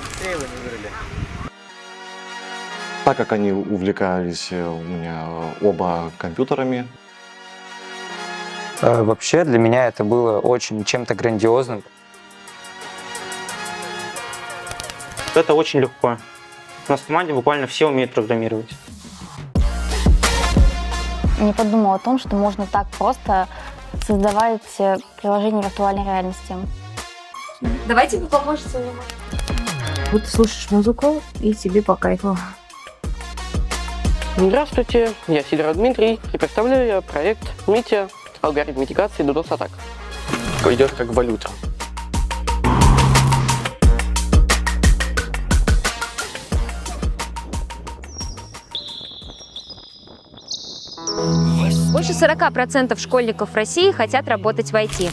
быстрее вы не вырыли? Так как они увлекались у меня оба компьютерами. Вообще для меня это было очень чем-то грандиозным. Это очень легко. У нас в команде буквально все умеют программировать. Не подумала о том, что можно так просто создавать приложение виртуальной реальности. Давайте вы поможете мне. Вот ты слушаешь музыку, и тебе по кайфу. Здравствуйте, я Сидоров Дмитрий и представляю я проект МИТИА, алгоритм митигации DDoS-атак. Идет как валюта. Больше 40% школьников в России хотят работать в IT.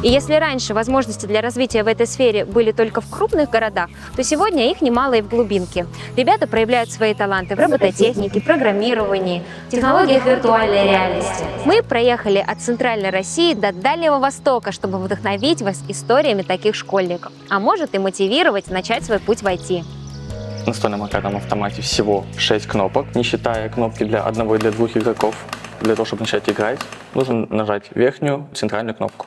И если раньше возможности для развития в этой сфере были только в крупных городах, то сегодня их немало и в глубинке. Ребята проявляют свои таланты в робототехнике, программировании, технологиях виртуальной реальности. Мы проехали от Центральной России до Дальнего Востока, чтобы вдохновить вас историями таких школьников, а может и мотивировать начать свой путь в IT. В настольном аркадном автомате всего 6 кнопок, не считая кнопки для одного и для двух игроков. Для того, чтобы начать играть, нужно нажать верхнюю центральную кнопку.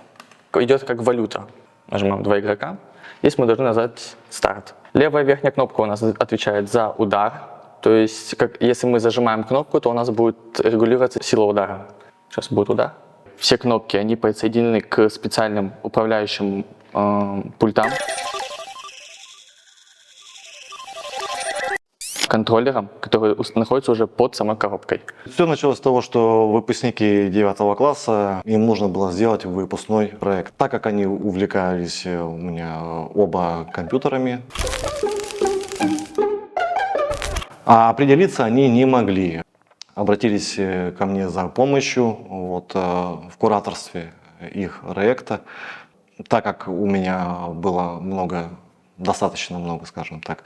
Идет как валюта. Нажимаем 2 игрока. Здесь мы должны нажать старт. Левая верхняя кнопка у нас отвечает за удар. То есть, если мы зажимаем кнопку, то у нас будет регулироваться сила удара. Сейчас будет удар. Все кнопки, они подсоединены к специальным управляющим пультам. Контроллером, который находится уже под самой коробкой. Все началось с того, что выпускники 9 класса, им нужно было сделать выпускной проект. Так как они увлекались у меня оба компьютерами, а определиться они не могли. Обратились ко мне за помощью в кураторстве их проекта. Так как у меня было достаточно много, скажем так,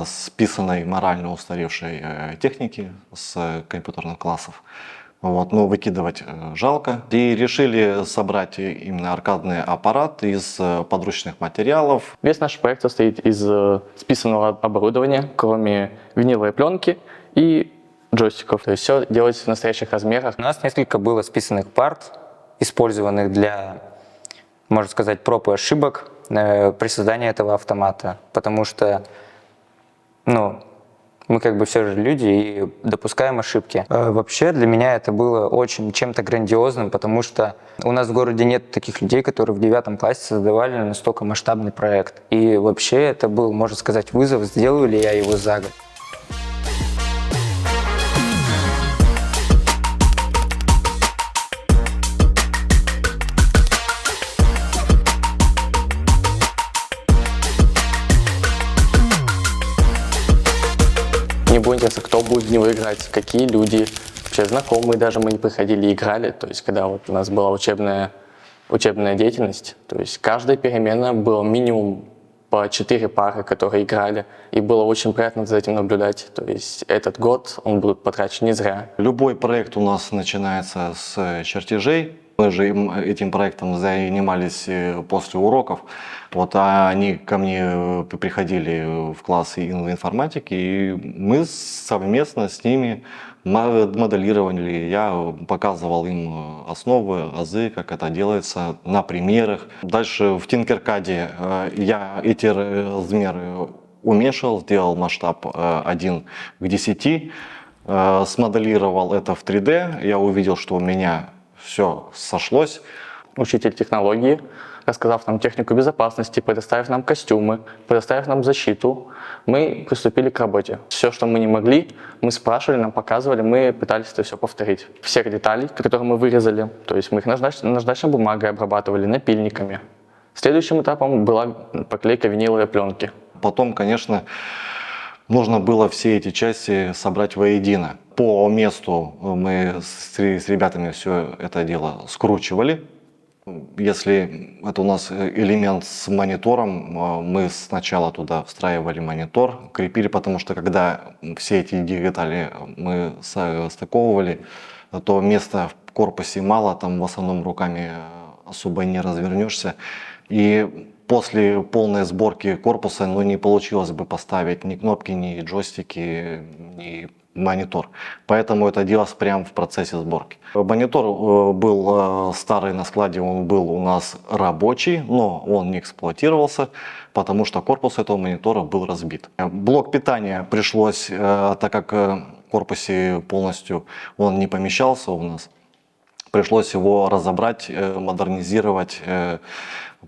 списанной морально устаревшей техники с компьютерных классов. Но выкидывать жалко. И решили собрать именно аркадный аппарат из подручных материалов. Весь наш проект состоит из списанного оборудования, кроме виниловой пленки и джойстиков. То есть все делается в настоящих размерах. У нас несколько было списанных парт, использованных для, можно сказать, проб и ошибок при создании этого автомата, потому что, мы все же люди и допускаем ошибки. Вообще для меня это было очень чем-то грандиозным, потому что у нас в городе нет таких людей, которые в 9 классе создавали настолько масштабный проект. И вообще это был, можно сказать, вызов, сделаю ли я его за год. Не будет интересно, кто будет в него играть, какие люди, вообще знакомые даже мы не приходили и играли. То есть когда у нас была учебная деятельность, то есть каждая перемена было минимум по 4 пары, которые играли. И было очень приятно за этим наблюдать. То есть этот год, он будет потрачен не зря. Любой проект у нас начинается с чертежей. Мы же этим проектом занимались после уроков. А они ко мне приходили в классы информатики, и мы совместно с ними моделировали. Я показывал им основы, азы, как это делается на примерах. Дальше в Tinkercad я эти размеры уменьшил, сделал масштаб 1 к 10, смоделировал это в 3D. Я увидел, что у меня все сошлось. Учитель технологии, рассказав нам технику безопасности, предоставив нам костюмы, предоставив нам защиту, мы приступили к работе. Все, что мы не могли, мы спрашивали, нам показывали, мы пытались это все повторить. Всех деталей, которые мы вырезали, то есть мы их наждачной бумагой обрабатывали, напильниками. Следующим этапом была поклейка виниловой пленки. Потом, конечно, нужно было все эти части собрать воедино. По месту мы с ребятами все это дело скручивали. Если это у нас элемент с монитором, мы сначала туда встраивали монитор, крепили, потому что когда все эти детали мы стыковывали, то места в корпусе мало, там в основном руками особо не развернешься. И после полной сборки корпуса не получилось бы поставить ни кнопки, ни джойстики, ни монитор. Поэтому это делалось прямо в процессе сборки. Монитор был старый на складе, он был у нас рабочий, но он не эксплуатировался, потому что корпус этого монитора был разбит. Блок питания пришлось, так как в корпусе полностью он не помещался у нас, пришлось его разобрать, модернизировать,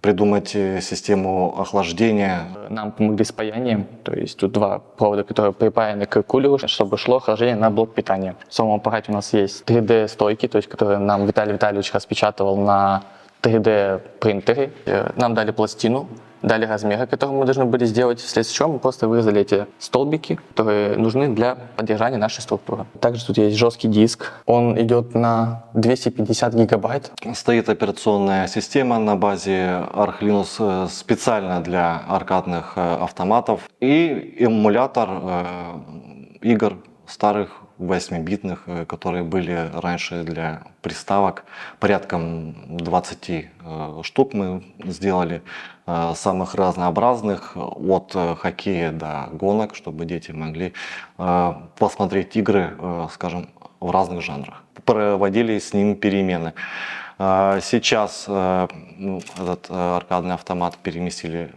придумать систему охлаждения. Нам помогли с паянием, то есть тут два провода, которые припаяны к кулеру, чтобы шло охлаждение на блок питания. В самом аппарате у нас есть 3D-стойки, то есть которые нам Виталий Витальевич распечатывал на 3D-принтере. Нам дали пластину, дали размеры, которые мы должны были сделать, вследствие чего мы просто вырезали эти столбики, которые нужны для поддержания нашей структуры. Также тут есть жесткий диск, он идет на 250 гигабайт. Стоит операционная система на базе Arch Linux специально для аркадных автоматов и эмулятор игр старых 8-битных, которые были раньше для приставок. Порядком 20 штук мы сделали, самых разнообразных, от хоккея до гонок, чтобы дети могли посмотреть игры, скажем, в разных жанрах. Проводили с ним перемены. Сейчас этот аркадный автомат переместили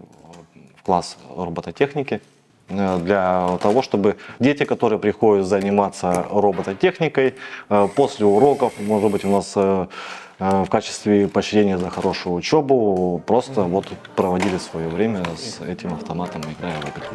в класс робототехники, для того, чтобы дети, которые приходят заниматься робототехникой, после уроков, может быть, у нас в качестве поощрения за хорошую учебу, просто вот проводили свое время с этим автоматом, играя в игры.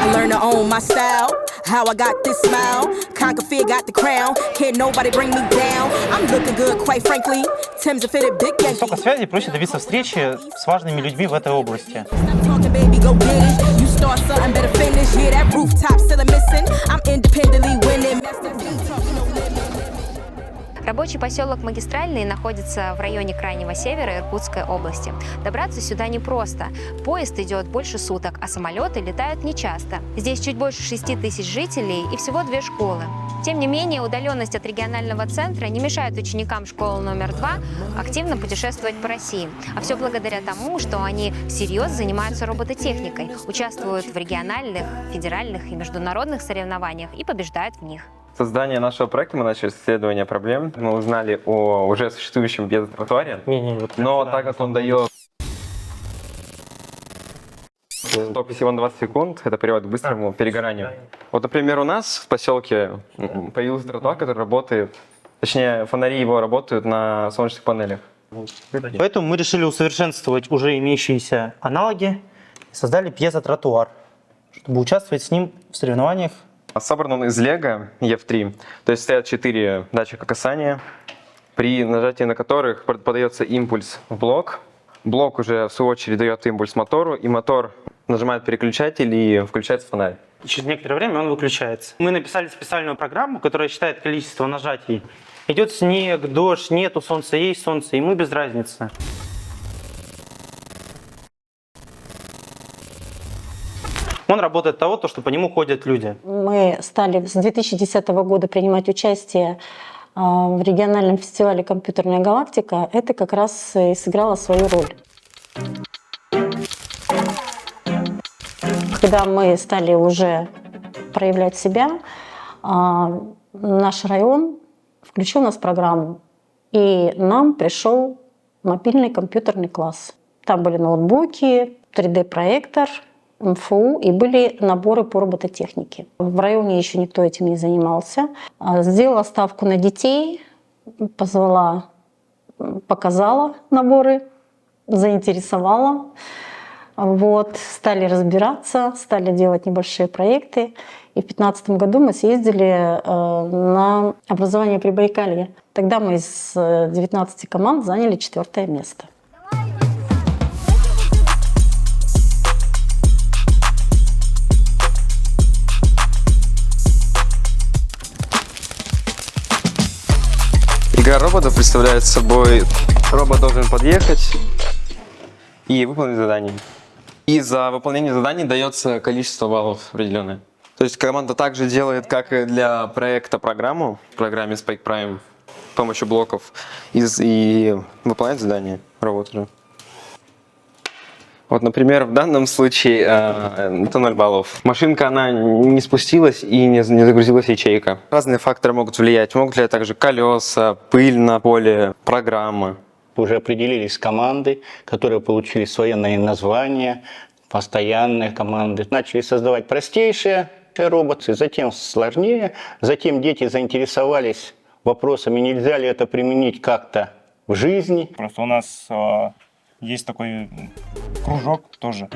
I learned to own my style. How I got this smile. Conquer fear, got the crown. Can't nobody bring me down. I'm looking good, quite frankly. Tim's a fitted big Yankee. Высокой связи проще добиться встречи с важными людьми в этой области. Stop talking, baby, go get it. You start something, better finish. Yeah, that rooftop still a missing. I'm independently winning. Рабочий поселок Магистральный находится в районе Крайнего Севера Иркутской области. Добраться сюда непросто. Поезд идет больше суток, а самолеты летают нечасто. Здесь чуть больше 6 тысяч жителей и всего 2 школы. Тем не менее, удаленность от регионального центра не мешает ученикам школы номер 2 активно путешествовать по России. А все благодаря тому, что они всерьез занимаются робототехникой, участвуют в региональных, федеральных и международных соревнованиях и побеждают в них. Создание нашего проекта мы начали с исследования проблем. Мы узнали о уже существующем безтротуаре, но так как он дает ток всего на 20 секунд, это приводит к быстрому перегоранию. Вот, например, у нас в поселке появился тротуар, который работает, точнее, фонари его работают на солнечных панелях. Поэтому мы решили усовершенствовать уже имеющиеся аналоги и создали пьезотротуар, чтобы участвовать с ним в соревнованиях. Собран он из Lego EF3, то есть стоят 4 датчика касания, при нажатии на которых подается импульс в блок. Блок уже, в свою очередь, дает импульс мотору, и мотор нажимает переключатель и включается фонарь. И через некоторое время он выключается. Мы написали специальную программу, которая считает количество нажатий. Идет снег, дождь, нету солнца, есть солнце, ему без разницы. Он работает от того, что по нему ходят люди. Мы стали с 2010 года принимать участие в региональном фестивале «Компьютерная галактика». Это как раз и сыграло свою роль. Когда мы стали уже проявлять себя, наш район включил нас в программу, и нам пришел мобильный компьютерный класс. Там были ноутбуки, 3D-проектор, МФУ, и были наборы по робототехнике. В районе еще никто этим не занимался. Сделала ставку на детей, позвала, показала наборы, заинтересовала. Вот, стали разбираться, стали делать небольшие проекты. И в 2015 году мы съездили на образование Прибайкалья. Тогда мы из 19 команд заняли 4-е место. Игра роботов представляет собой, робот должен подъехать и выполнить задание. И за выполнение заданий дается количество баллов определенное. То есть команда также делает, как и для проекта, программу в программе Spike Prime. с помощью блоков и выполнять задания, работу же. Вот, например, в данном случае это 0 баллов. Машинка, она не спустилась и не загрузилась ячейка. Разные факторы могут влиять. Могут влиять также колеса, пыль на поле, программа. Уже определились команды, которые получили свои названия, постоянные команды. Начали создавать простейшие роботы, затем сложнее. Затем дети заинтересовались вопросами, нельзя ли это применить как-то в жизни. Просто у нас есть такой кружок тоже.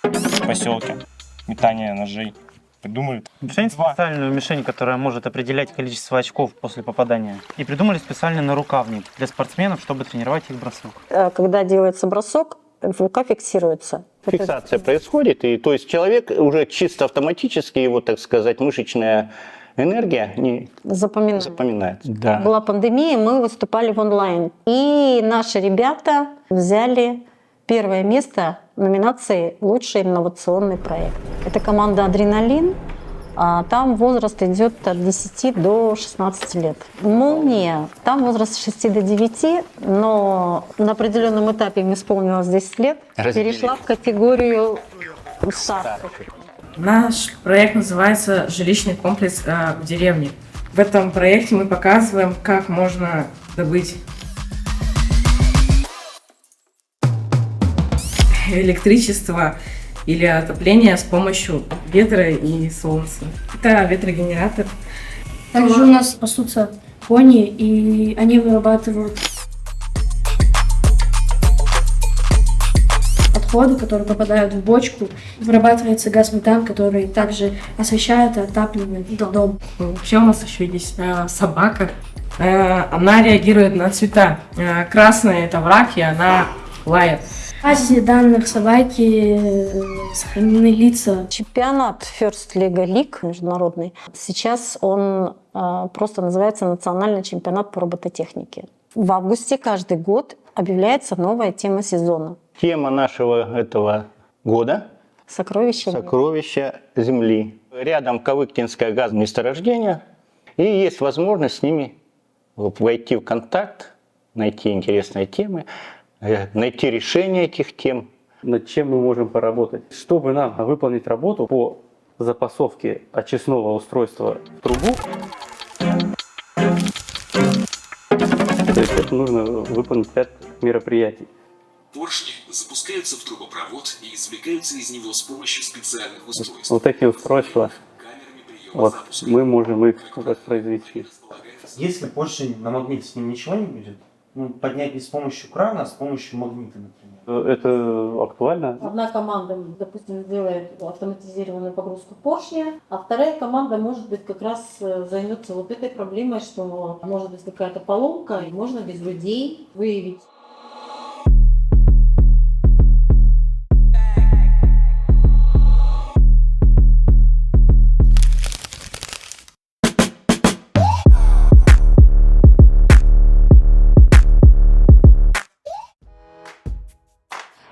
В поселке. Метание ножей. Придумали. Специальную мишень, которая может определять количество очков после попадания. И придумали специальный нарукавник для спортсменов, чтобы тренировать их бросок. Когда делается бросок, рука фиксируется. Фиксация происходит, и то есть человек уже чисто автоматически, его, так сказать, мышечная энергия не запоминается. Да. Была пандемия, мы выступали в онлайн. И наши ребята взяли первое место в номинации «Лучший инновационный проект». Это команда «Адреналин». Там возраст идет от 10 до 16 лет. «Молния», там возраст с 6 до 9, но на определенном этапе им исполнилось 10 лет. Перешла в категорию старших. Наш проект называется «Жилищный комплекс в деревне». В этом проекте мы показываем, как можно добыть электричество или отопление с помощью ветра и солнца. Это ветрогенератор. Также у нас пасутся кони, и они вырабатывают отходы, которые попадают в бочку. Вырабатывается газ метан, который также освещает и отапливает дом. Вообще у нас еще есть собака. Она реагирует на цвета. Красная — это враг, и она лает. В базе данных собаки сохранены лица. Чемпионат First Lego League международный. Сейчас он просто называется «Национальный чемпионат по робототехнике». В августе каждый год объявляется новая тема сезона. Тема нашего этого года – Сокровища Земли. Рядом Кавыктинское газоместорождение, и есть возможность с ними войти в контакт, найти интересные темы, найти решение этих тем. Над чем мы можем поработать? Чтобы нам выполнить работу по запасовке очистного устройства в трубу, то есть это нужно выполнить 5 мероприятий. Поршни запускаются в трубопровод и извлекаются из него с помощью специальных устройств. Вот эти устройства, вот мы можем их воспроизвести. Если поршень на магните, с ним ничего не будет? Поднять не с помощью крана, а с помощью магнита, например. Это актуально? Одна команда, допустим, сделает автоматизированную погрузку поршня, а вторая команда, может быть, как раз займется вот этой проблемой, что может быть какая-то поломка, и можно без людей выявить.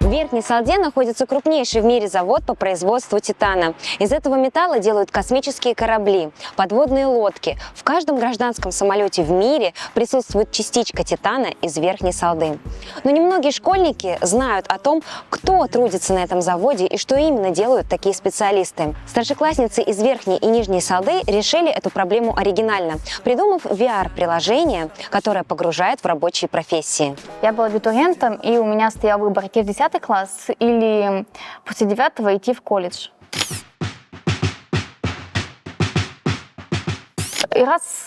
В Верхней Салде находится крупнейший в мире завод по производству титана. Из этого металла делают космические корабли, подводные лодки. В каждом гражданском самолете в мире присутствует частичка титана из Верхней Салды. Но немногие школьники знают о том, кто трудится на этом заводе и что именно делают такие специалисты. Старшеклассницы из Верхней и Нижней Салды решили эту проблему оригинально, придумав VR-приложение, которое погружает в рабочие профессии. Я была абитуриентом, и у меня стоял выбор идти в 10 класс или после 9 идти в колледж. И раз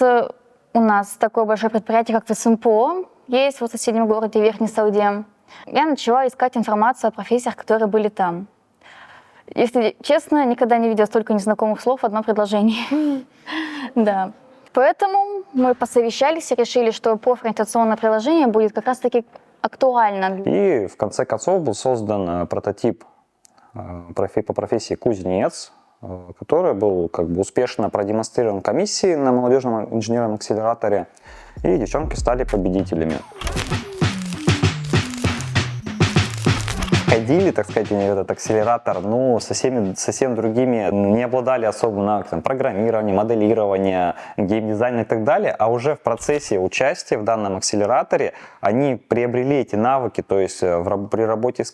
у нас такое большое предприятие, как СМПО, есть в соседнем городе Верхней Салде, я начала искать информацию о профессиях, которые были там. Если честно, никогда не видела столько незнакомых слов в одном предложении. Да. Поэтому мы посовещались и решили, что профориентационное приложение будет как раз-таки актуально. И в конце концов был создан прототип по профессии кузнец, который был успешно продемонстрирован комиссией на молодежном инженерном акселераторе, и девчонки стали победителями. приходили, так сказать, в этот акселератор, ну, совсем другими, не обладали особым навыком программирования, моделирования, геймдизайна и так далее, а уже в процессе участия в данном акселераторе они приобрели эти навыки, то есть при работе в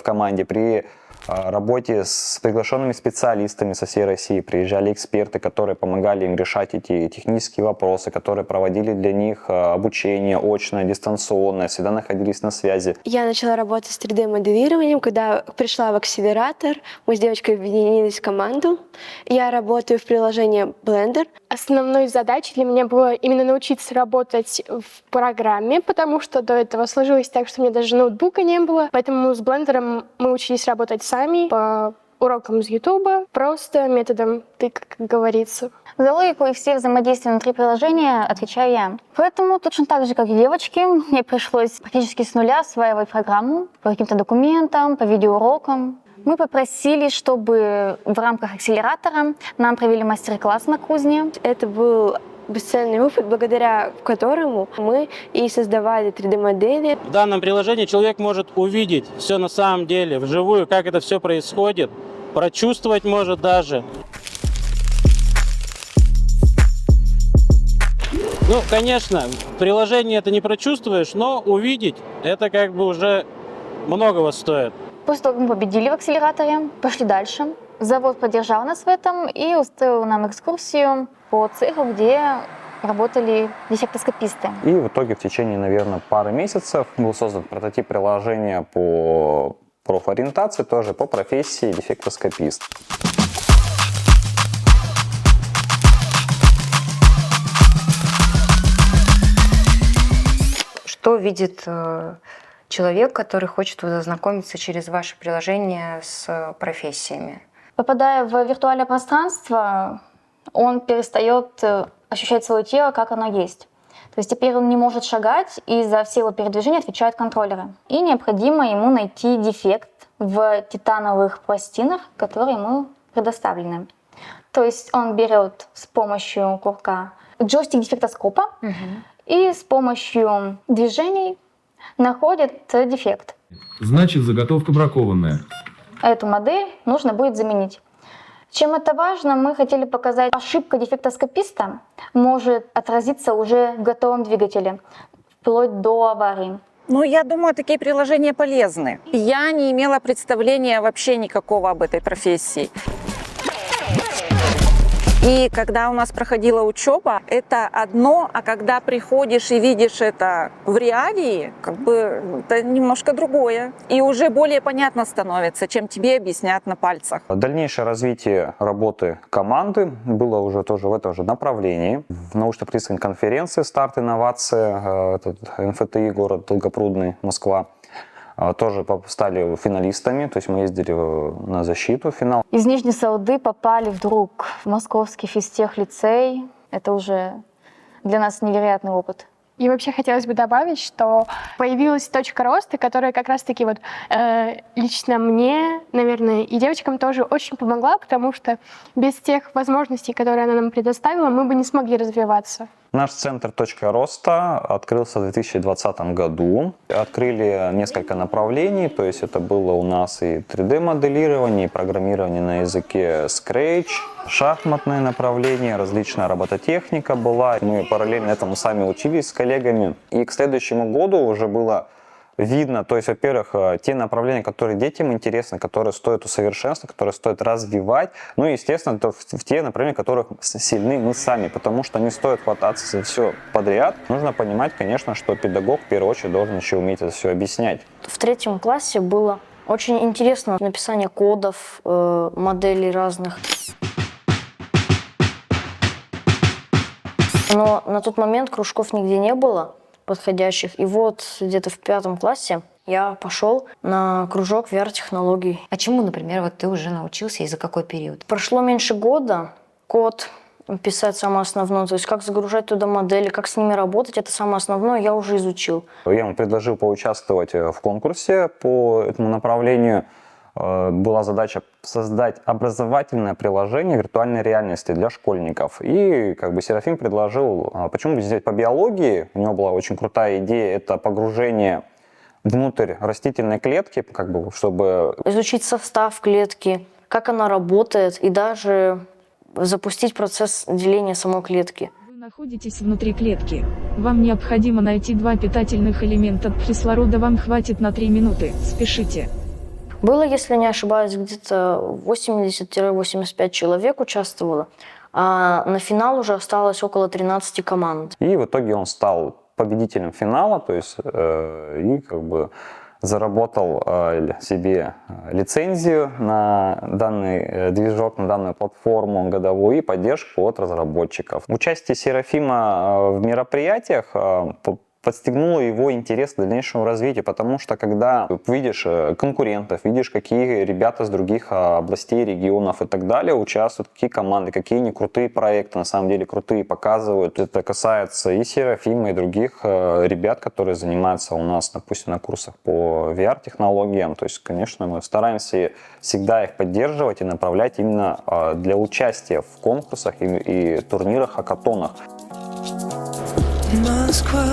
команде, при работе с приглашенными специалистами со всей России, приезжали эксперты, которые помогали им решать эти технические вопросы, которые проводили для них обучение очное, дистанционное, всегда находились на связи. Я начала работать с 3D-моделированием, когда пришла в акселератор, мы с девочкой объединились в команду. Я работаю в приложении Blender. Основной задачей для меня было именно научиться работать в программе, потому что до этого сложилось так, что у меня даже ноутбука не было, поэтому с Blender мы учились работать сами по урокам с Ютуба, просто методом тыка, как говорится. За логику и все взаимодействия внутри приложения отвечаю я. Поэтому точно так же, как и девочки, мне пришлось практически с нуля осваивать программу по каким-то документам, по видеоурокам. Мы попросили, чтобы в рамках акселератора нам провели мастер-класс на кузне. Это был бесценный опыт, благодаря которому мы и создавали 3D-модели. В данном приложении человек может увидеть все на самом деле, вживую, как это все происходит, прочувствовать может даже. Ну, конечно, в приложении это не прочувствуешь, но увидеть это как бы уже многого стоит. После того, как мы победили в акселераторе, пошли дальше. Завод поддержал нас в этом и устроил нам экскурсию по цеху, где работали дефектоскописты. И в итоге в течение, наверное, пары месяцев был создан прототип приложения по профориентации, тоже по профессии дефектоскопист. Что видит человек, который хочет ознакомиться через ваше приложение с профессиями? Попадая в виртуальное пространство, он перестает ощущать свое тело, как оно есть. То есть теперь он не может шагать, и за все его передвижения отвечают контроллеры. И необходимо ему найти дефект в титановых пластинах, которые ему предоставлены. То есть он берет с помощью курка джойстик дефектоскопа и с помощью движений находит дефект. Значит, заготовка бракованная. Эту модель нужно будет заменить. Чем это важно, мы хотели показать, ошибка дефектоскописта может отразиться уже в готовом двигателе, вплоть до аварии. Ну, я думаю, такие приложения полезны. Я не имела представления вообще никакого об этой профессии. И когда у нас проходила учеба, это одно, а когда приходишь и видишь это в реалии, как бы это немножко другое. И уже более понятно становится, чем тебе объяснят на пальцах. Дальнейшее развитие работы команды было уже тоже в этом же направлении. В научно-прикладной конференции «Старт инновации», этот МФТИ, город Долгопрудный, Москва, тоже стали финалистами, то есть мы ездили на защиту, финал. Из Нижней Салды попали вдруг в московский физтех-лицей. Это уже для нас невероятный опыт. И вообще хотелось бы добавить, что появилась точка роста, которая как раз-таки вот лично мне, наверное, и девочкам тоже очень помогла, потому что без тех возможностей, которые она нам предоставила, мы бы не смогли развиваться. Наш центр «Точка роста» открылся в 2020 году. Открыли несколько направлений, то есть это было у нас и 3D-моделирование, и программирование на языке Scratch, шахматное направление, различная робототехника была. Мы параллельно этому сами учились с коллегами. И к следующему году уже было видно, то есть, во-первых, те направления, которые детям интересны, которые стоит усовершенствовать, которые стоит развивать, ну и, естественно, в те направления, в которых сильны мы сами, потому что не стоит хвататься за все подряд. Нужно понимать, конечно, что педагог в первую очередь должен еще уметь это все объяснять. В 3 классе было очень интересно написание кодов, моделей разных. Но на тот момент кружков нигде не было подходящих. И вот где-то в 5 классе я пошел на кружок VR-технологий. А чему, например, вот ты уже научился и за какой период? Прошло меньше года. Код писать самое основное, то есть как загружать туда модели, как с ними работать, это самое основное я уже изучил. Я ему предложил поучаствовать в конкурсе по этому направлению. Была задача создать образовательное приложение виртуальной реальности для школьников. И как бы Серафим предложил, почему бы сделать по биологии. У него была очень крутая идея, это погружение внутрь растительной клетки, как бы, чтобы... Изучить состав клетки, как она работает, и даже запустить процесс деления самой клетки. Вы находитесь внутри клетки. Вам необходимо найти 2 питательных элемента. Кислорода вам хватит на 3 минуты. Спешите. Было, если не ошибаюсь, где-то 80-85 человек участвовало, а на финал уже осталось около 13 команд. И в итоге он стал победителем финала, то есть и как бы заработал себе лицензию на данный движок, на данную платформу годовую и поддержку от разработчиков. Участие Серафима в мероприятиях подстегнуло его интерес к дальнейшему развитию, потому что когда видишь конкурентов, видишь, какие ребята с других областей, регионов и так далее участвуют, какие команды, какие они крутые проекты, на самом деле крутые, показывают. Это касается и Серафима, и других ребят, которые занимаются у нас, допустим, на курсах по VR-технологиям. То есть, конечно, мы стараемся всегда их поддерживать и направлять именно для участия в конкурсах и турнирах, хакатонах. Москва,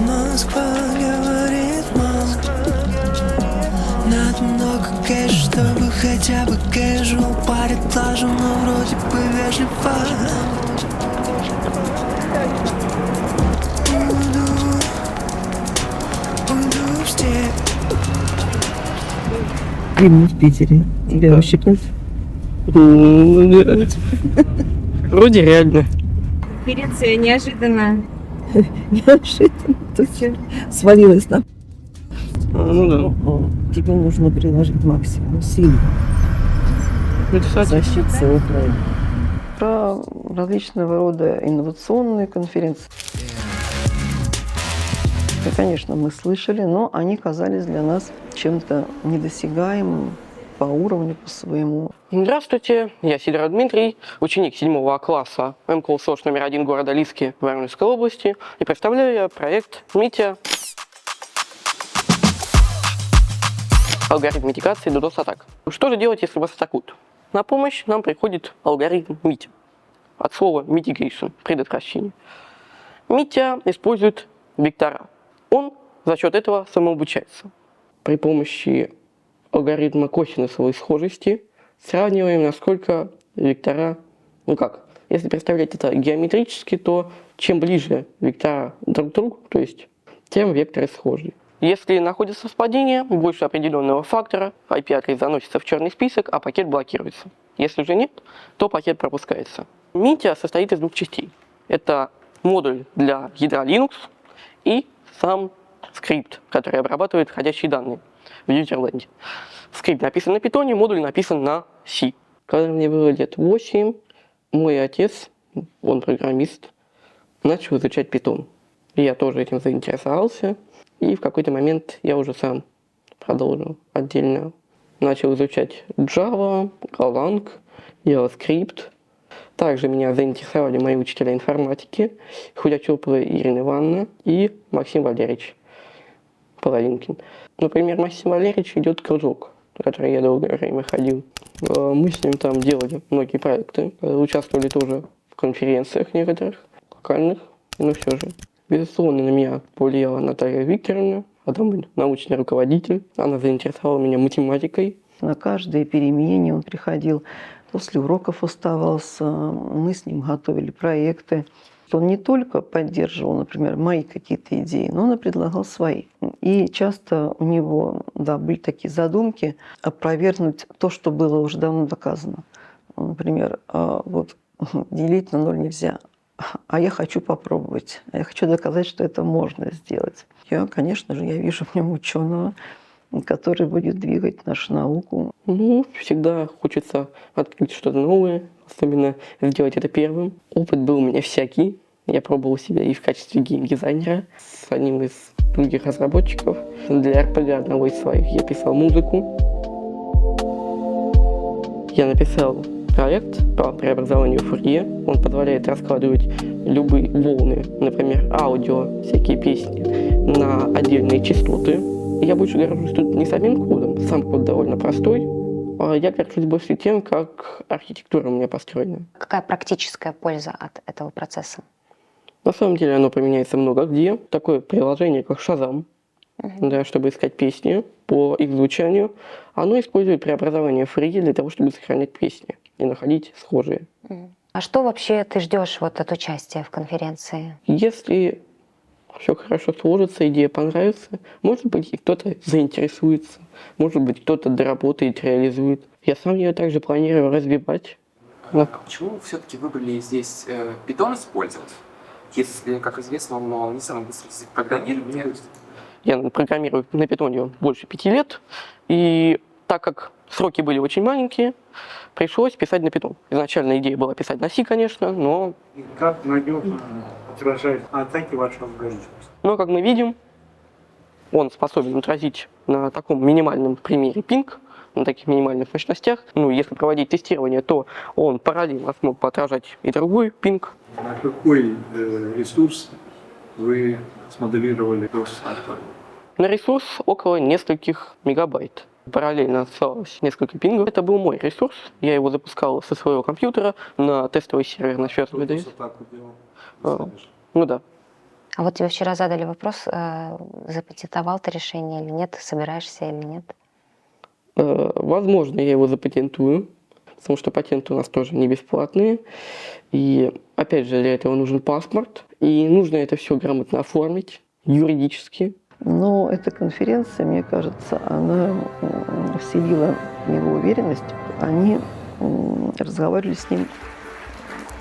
Москва, говорит Москва. Надо много кэш, чтобы хотя бы кэжуал парень тоже, но вроде бы вежливо. Уйду в степь. Фильм в Питере. Тебя ущипнуть? Вроде реально. Конференция неожиданная. Неожиданно. Тут все свалилось нам. Ну да. Тебе нужно приложить максимум сил. Защититься Украины. Про различного рода инновационные конференции. И, конечно, мы слышали, но они казались для нас чем-то недосягаемым по уровню, по своему. Здравствуйте, я Сидоров Дмитрий, ученик 7 класса МКУ СОЖ номер 1 города Лиски Воронежской области. И представляю я проект МИТИА. Алгоритм митигации DDoS-атак. Что же делать, если вас атакуют? На помощь нам приходит алгоритм MITIA. От слова mitigation, предотвращение. MITIA использует вектора. Он за счет этого самообучается. При помощи алгоритма косинусовой схожести сравниваем, насколько вектора, если представлять это геометрически, то чем ближе вектора друг к другу, то есть тем векторы схожи. Если находится совпадение больше определенного фактора, IP-адрес заносится в черный список, а пакет блокируется. Если же нет, то пакет пропускается. MITIA состоит из 2 частей. Это модуль для ядра Linux и сам скрипт, который обрабатывает входящие данные в Userland. Скрипт написан на Python, модуль написан на C. Когда мне было лет 8, мой отец, он программист, начал изучать Python. И я тоже этим заинтересовался. И в какой-то момент я уже сам продолжил отдельно. Начал изучать Java, Golang, JavaScript. Также меня заинтересовали мои учителя информатики, Худячёпова Ирина Ивановна и Максим Валерьевич Половинкин. Например, Максим Валерьевич идет кружок, в который я долгое время ходил. Мы с ним там делали многие проекты, участвовали тоже в конференциях некоторых, локальных, но все же. Безусловно, на меня повлияла Наталья Викторовна, она был научный руководитель, она заинтересовала меня математикой. На каждой перемене он приходил, после уроков оставался, мы с ним готовили проекты. Он не только поддерживал, например, мои какие-то идеи, но он и предлагал свои. И часто у него, были такие задумки опровергнуть то, что было уже давно доказано. Например, делить на 0 нельзя, а я хочу попробовать, я хочу доказать, что это можно сделать. Конечно же, я вижу в нем ученого, который будет двигать нашу науку. Всегда хочется открыть что-то новое, особенно сделать это первым. Опыт был у меня всякий. Я пробовал себя и в качестве геймдизайнера с одним из других разработчиков. Для RPG одного из своих я писал музыку. Я написал проект по преобразованию Фурье. Он позволяет раскладывать любые волны, например, аудио, всякие песни, на отдельные частоты. Я больше горжусь тут не самим кодом, сам код довольно простой, а я горжусь больше тем, как архитектура у меня построена. Какая практическая польза от этого процесса? На самом деле оно применяется много где. Такое приложение, как Shazam. да, чтобы искать песни по их звучанию. Оно использует преобразование фриги для того, чтобы сохранять песни и находить схожие. А что вообще ты ждешь вот от участия в конференции? Если все хорошо сложится, идея понравится, может быть, и кто-то заинтересуется, может быть, кто-то доработает, реализует. Я сам ее также планирую развивать. А почему вы все-таки выбрали здесь Python использовать? Если, как известно, он не самый быстрый язык программирования. Я программирую на Python больше 5 лет, и так как сроки были очень маленькие, пришлось писать на Python. Изначально идея была писать на C, конечно, но... И как надежно отражает атаки вашего алгоритма? Но, как мы видим, он способен отразить на таком минимальном примере пинг, на таких минимальных мощностях. Ну, если проводить тестирование, то он параллельно смог бы отражать и другой пинг. На какой ресурс вы смоделировали DOS-альфа? На ресурс около нескольких мегабайт. Параллельно отсылалось несколько пингов. Это был мой ресурс. Я его запускал со своего компьютера на тестовый сервер на Швеции. Ну да. А вот тебе вчера задали вопрос, запатентовал ты решение или нет, собираешься или нет? Возможно, я его запатентую, потому что патенты у нас тоже не бесплатные. И опять же, для этого нужен паспорт. И нужно это все грамотно оформить юридически. Но эта конференция, мне кажется, она вселила в него уверенность. Они разговаривали с ним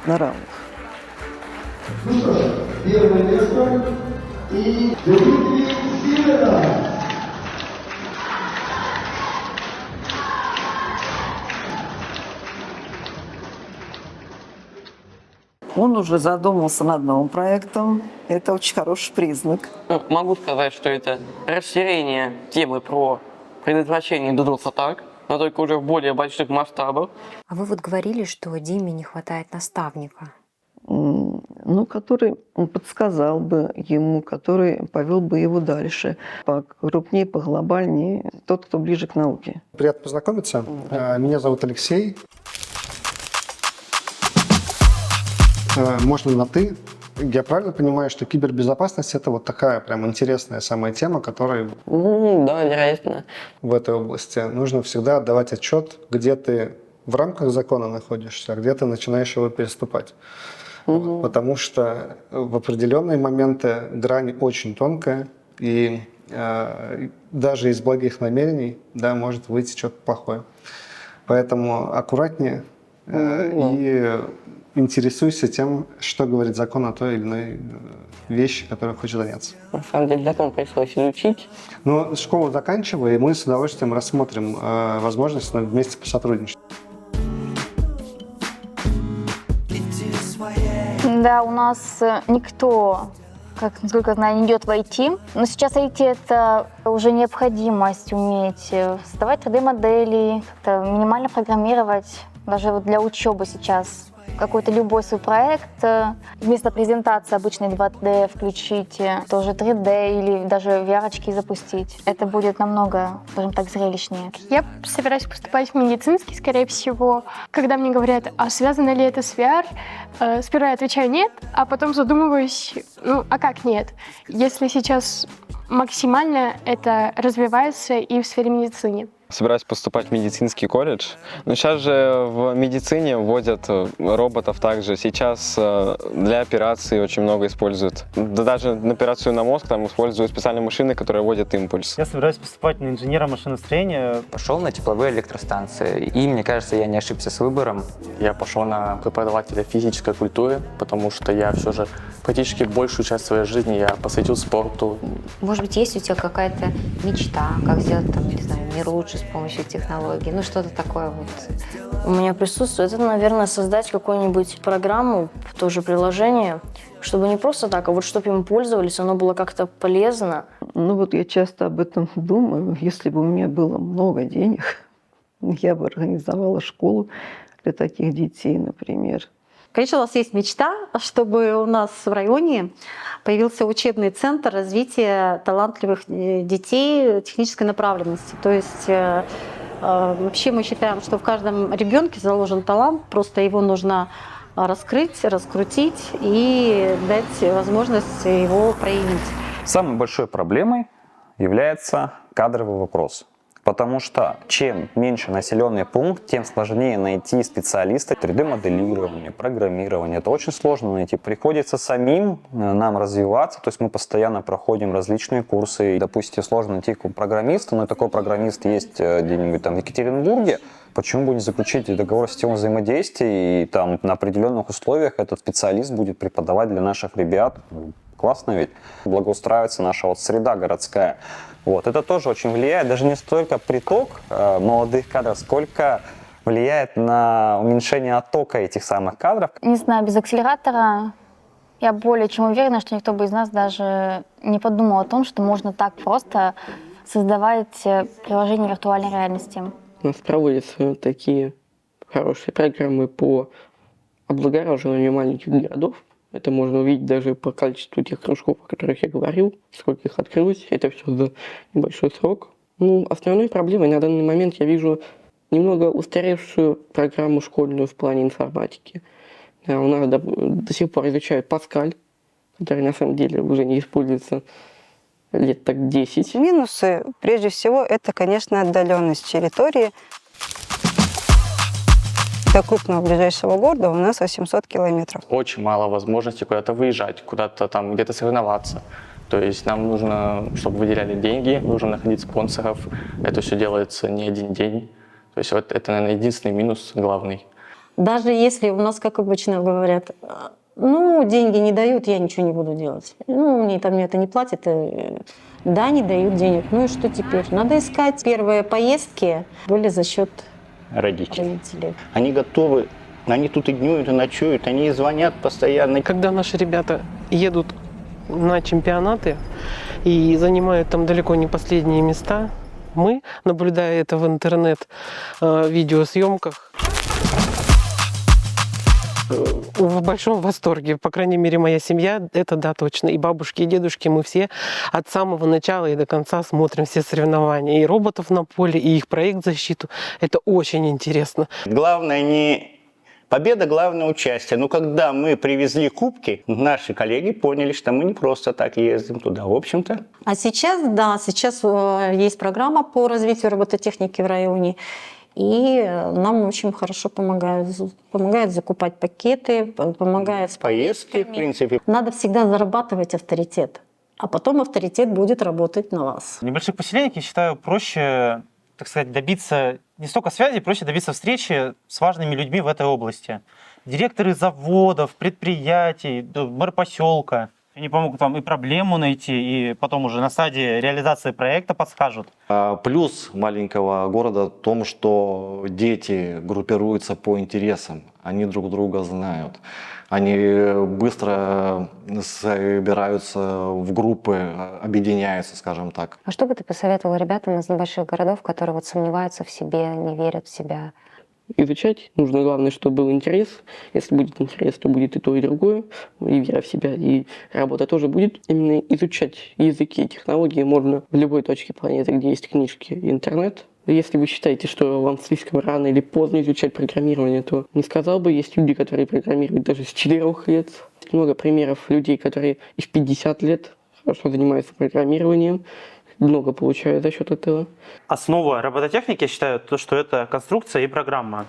на равных. Ну что ж, первое место и Дмитрий Северов. Он уже задумался над новым проектом. Это очень хороший признак. Могу сказать, что это расширение темы про предотвращение DDoS-атак, но только уже в более больших масштабах. А вы вот говорили, что Диме не хватает наставника. Ну, который подсказал бы ему, который повел бы его дальше, покрупнее, поглобальнее, тот, кто ближе к науке. Приятно познакомиться. Меня зовут Алексей. Можно на «ты». Я правильно понимаю, что кибербезопасность – это вот такая прям интересная самая тема, которая да, вероятно. В этой области нужно всегда отдавать отчет, где ты в рамках закона находишься, а где ты начинаешь его переступать. Потому что в определенные моменты грань очень тонкая, и даже из благих намерений может выйти что-то плохое. Поэтому аккуратнее и интересуйся тем, что говорит закон о той или иной вещи, которой хочешь заняться. На самом деле закон пришлось изучить. Ну, школу заканчивай, и мы с удовольствием рассмотрим возможность вместе посотрудничать. Да, у нас никто, как, насколько я знаю, не идет в IT. Но сейчас IT — это уже необходимость уметь создавать 3D-модели, как-то минимально программировать, даже вот для учебы сейчас. Какой-то любой свой проект, вместо презентации обычной 2D включить тоже 3D или даже VR-очки запустить. Это будет намного, скажем так, зрелищнее. Я собираюсь поступать в медицинский, скорее всего. Когда мне говорят, а связано ли это с VR, сперва я отвечаю нет, а потом задумываюсь, ну а как нет? Если сейчас максимально это развивается и в сфере медицины. Собираюсь поступать в медицинский колледж. Но сейчас же в медицине вводят роботов также. Сейчас для операции очень много используют. Да даже на операцию на мозг там используют специальные машины, которые вводят импульс. Я собираюсь поступать на инженера машиностроения. Пошел на тепловые электростанции. И мне кажется, я не ошибся с выбором. Я пошел на преподавателя физической культуры, потому что я все же практически большую часть своей жизни я посвятил спорту. Может быть, есть у тебя какая-то мечта, как сделать, там, не знаю, мир лучше с помощью технологий, ну что-то такое вот? У меня присутствует, это, наверное, создать какую-нибудь программу, тоже приложение, чтобы не просто так, а вот чтобы им пользовались, оно было как-то полезно. Ну вот я часто об этом думаю. Если бы у меня было много денег, я бы организовала школу для таких детей, например. Конечно, у нас есть мечта, чтобы у нас в районе появился учебный центр развития талантливых детей технической направленности. То есть вообще мы считаем, что в каждом ребенке заложен талант, просто его нужно раскрыть, раскрутить и дать возможность его проявить. Самой большой проблемой является кадровый вопрос. Потому что чем меньше населенный пункт, тем сложнее найти специалиста 3D-моделирования, программирования. Это очень сложно найти. Приходится самим нам развиваться, то есть мы постоянно проходим различные курсы. Допустим, сложно найти программиста, но такой программист есть где-нибудь там в Екатеринбурге. Почему бы не заключить договор с системой взаимодействия, и там на определенных условиях этот специалист будет преподавать для наших ребят? Классно ведь. Благоустраивается наша вот среда городская. Вот. Это тоже очень влияет, даже не столько приток молодых кадров, сколько влияет на уменьшение оттока этих самых кадров. Не знаю, без акселератора я более чем уверена, что никто бы из нас даже не подумал о том, что можно так просто создавать приложение виртуальной реальности. У нас проводятся такие хорошие программы по облагораживанию маленьких городов. Это можно увидеть даже по количеству тех кружков, о которых я говорил, сколько их открылось. Это все за небольшой срок. Основной проблемой на данный момент я вижу немного устаревшую программу школьную в плане информатики. У нас до сих пор изучают Паскаль, который на самом деле уже не используется лет так 10. Минусы, прежде всего, это, конечно, отдаленность территории. До крупного ближайшего города у нас 800 километров. Очень мало возможностей куда-то выезжать, куда-то там где-то соревноваться. То есть нам нужно, чтобы выделяли деньги, нужно находить спонсоров. Это все делается не один день. То есть вот это, наверное, единственный минус главный. Даже если у нас, как обычно говорят, деньги не дают, я ничего не буду делать. Мне там это не платят. Да, не дают денег. И что теперь? Надо искать. Первые поездки были за счет родителей. Они готовы, они тут и днюют, и ночуют, они звонят постоянно. Когда наши ребята едут на чемпионаты и занимают там далеко не последние места, мы, наблюдая это в интернет-видеосъемках, в большом восторге. По крайней мере, моя семья, это да, точно. И бабушки, и дедушки, мы все от самого начала и до конца смотрим все соревнования. И роботов на поле, и их проект защиту. Это очень интересно. Главное не победа, главное участие. Но когда мы привезли кубки, наши коллеги поняли, что мы не просто так ездим туда, в общем-то. А сейчас, сейчас есть программа по развитию робототехники в районе. И нам очень хорошо помогают. Помогают закупать пакеты, помогают с поездки, в принципе. Надо всегда зарабатывать авторитет, а потом авторитет будет работать на вас. В небольших поселениях, я считаю, проще, так сказать, добиться не столько связи, проще добиться встречи с важными людьми в этой области. Директоры заводов, предприятий, мэр поселка. Они помогут вам и проблему найти, и потом уже на стадии реализации проекта подскажут. Плюс маленького города в том, что дети группируются по интересам. Они друг друга знают. Они быстро собираются в группы, объединяются, скажем так. А что бы ты посоветовал ребятам из небольших городов, которые сомневаются в себе, не верят в себя? Изучать нужно, главное, чтобы был интерес. Если будет интерес, то будет и то, и другое. И вера в себя, и работа тоже будет. Именно изучать языки и технологии можно в любой точке планеты, где есть книжки и интернет. Если вы считаете, что вам слишком рано или поздно изучать программирование, то не сказал бы, есть люди, которые программируют даже с 4 лет. Много примеров людей, которые и в 50 лет хорошо занимаются программированием, много получают за счет этого. Основа робототехники, я считаю, то, что это конструкция и программа.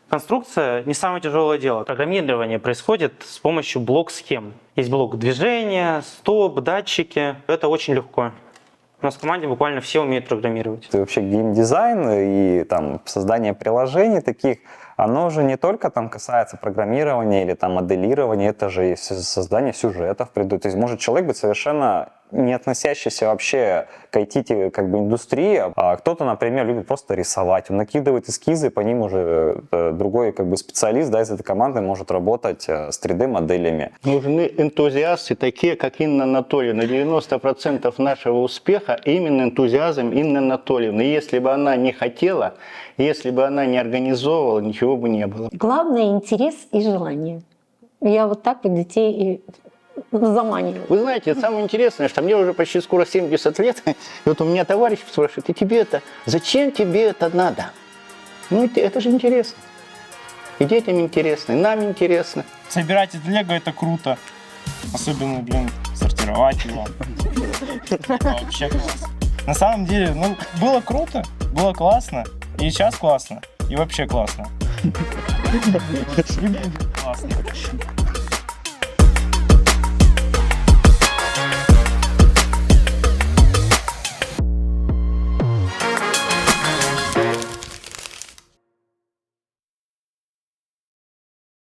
Конструкция не самое тяжелое дело. Программирование происходит с помощью блок-схем. Есть блок движения, стоп, датчики. Это очень легко. У нас в команде буквально все умеют программировать. Вообще геймдизайн и там создание приложений таких, оно уже не только там касается программирования или там моделирования, это же и создание сюжетов. То есть может человек быть совершенно не относящийся вообще к IT-индустрии, а кто-то, например, любит просто рисовать. Он накидывает эскизы, по ним уже другой специалист из этой команды может работать с 3D-моделями. Нужны энтузиасты, такие как Инна Анатольевна. 90% нашего успеха именно энтузиазм Инны Анатольевны. И если бы она не хотела, если бы она не организовывала, ничего бы не было. Главное — интерес и желание. Я вот так вот детей и заманиваю. Вы знаете, самое интересное, что мне уже почти скоро 70 лет, и вот у меня товарищ спрашивает, зачем тебе это надо? Это же интересно. И детям интересно, и нам интересно. Собирать это лего — это круто. Особенно, сортировать его. Это вообще классно. На самом деле, ну, было круто, было классно, и сейчас классно, и вообще классно. И будет классно.